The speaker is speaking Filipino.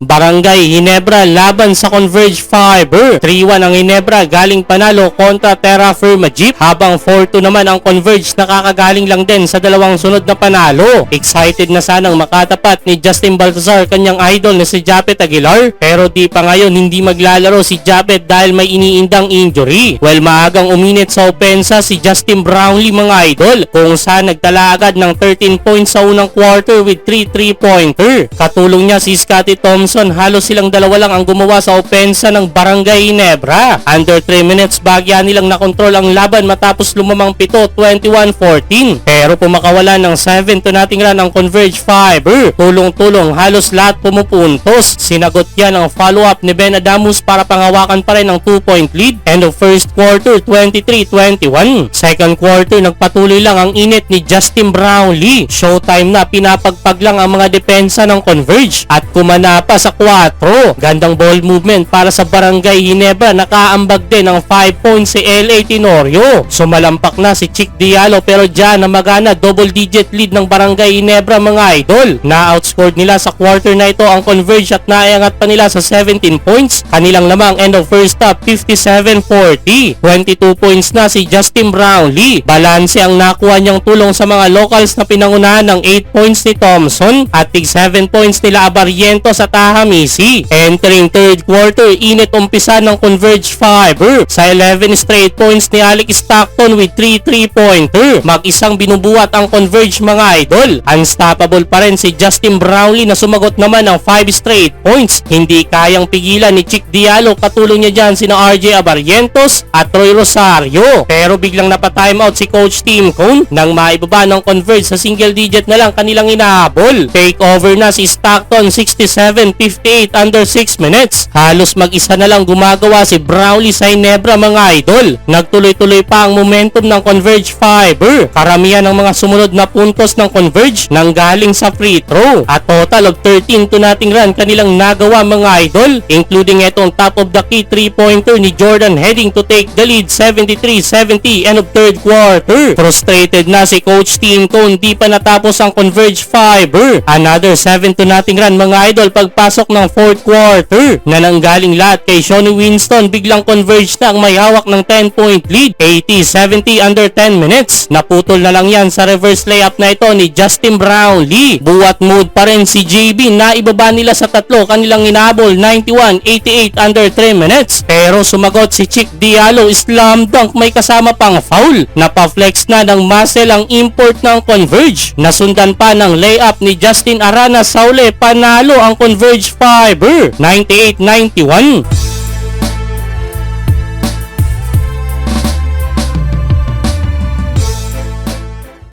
Barangay Ginebra laban sa Converge Fiber. 3-1 ang Ginebra galing panalo kontra Terra Firma Jeep, habang 4-2 naman ang Converge nakakagaling lang din sa dalawang sunod na panalo. Excited na sanang makatapat ni Justin Baltazar kanyang idol na si Japet Aguilar, pero di pa ngayon hindi maglalaro si Japet dahil may iniindang injury. Well, maagang uminit sa opensa si Justin Brownlee mga idol, kung saan nagtala agad ng 13 points sa unang quarter with 3 3-pointer. Katulong niya si Scottie Thompson. Halos silang dalawa lang ang gumawa sa opensa ng Barangay Ginebra. Under 3 minutes bagya nilang nakontrol ang laban matapos lumamang 7, 21-14. Pero pumakawala ng 7-0 run ang Converge Fiber. Tulong-tulong halos lahat pumupuntos. Sinagot yan ang follow-up ni Ben Adamus para panghawakan pa rin ang 2-point lead. End of first quarter, 23-21. Second quarter, nagpatuloy lang ang init ni Justin Brownlee. Showtime na, pinapagpag lang ang mga depensa ng Converge at kumana pa sa 4. Gandang ball movement para sa Barangay Ginebra. Nakaambag din ng 5 points si LA Tenorio. Sumalampak na si Chick Diallo, pero dyan na magana double digit lead ng Barangay Ginebra mga idol. Na-outscored nila sa quarter na ito ang Converge at naiangat pa nila sa 17 points. Kanilang lamang end of first half 57-40. 22 points na si Justin Brownlee. Balanse ang nakuha niyang tulong sa mga locals na pinangunahan ng 8 points ni Thompson at tig 7 points nila Abariento sa Tahamisi. Entering third quarter, init umpisa ng Converge Fiber sa 11 straight points ni Alec Stockton with 3 3-pointer. Mag-isang binubuhat ang Converge mga idol. Unstoppable pa rin si Justin Brownlee na sumagot naman ng 5 straight points. Hindi kayang pigilan ni Chick Diallo, katulong niya dyan sina RJ Abarientos at Troy Rosario. Pero biglang napatimeout si Coach Tim Cone nang maibaba ng Converge sa single digit na lang kanilang inahabol. Take over na si Stockton 67-58 under 6 minutes. Halos mag-isa na lang gumagawa si Brownlee sa Ginebra mga idol. Nagtuloy-tuloy pa ang momentum ng Converge Fiber. Karamihan ng mga sumunod na puntos ng Converge nanggaling sa free throw. At total of 13 to nothing run kanilang nagawa mga idol, including itong top of the key 3-pointer ni Jordan heading to take the lead 73-70 end of third quarter. Frustrated na si Coach Tim Cone, di pa natapos ang Converge Fiber. Another 7 to nothing run mga idol pagpasok ng fourth quarter na nanggaling lahat kay Shawnee Winston. Biglang Converge na ang may hawak ng 10-point lead 80-70 under 10 minutes. Naputol na lang yan sa reverse layup na ito ni Justin Brownlee. Buwat mood pa rin si JB na ibaba nila sa tatlo, kanilang inabol 91-88 under 3 minutes. Pero sumagot si Chick Diallo, slam dunk, may kasama pang foul. Napaflex na ng muscle ang import ng Converge. Nasundan pa ng layup ni Justin Arana Saule. Panalo ang Converge Fiber 98-91.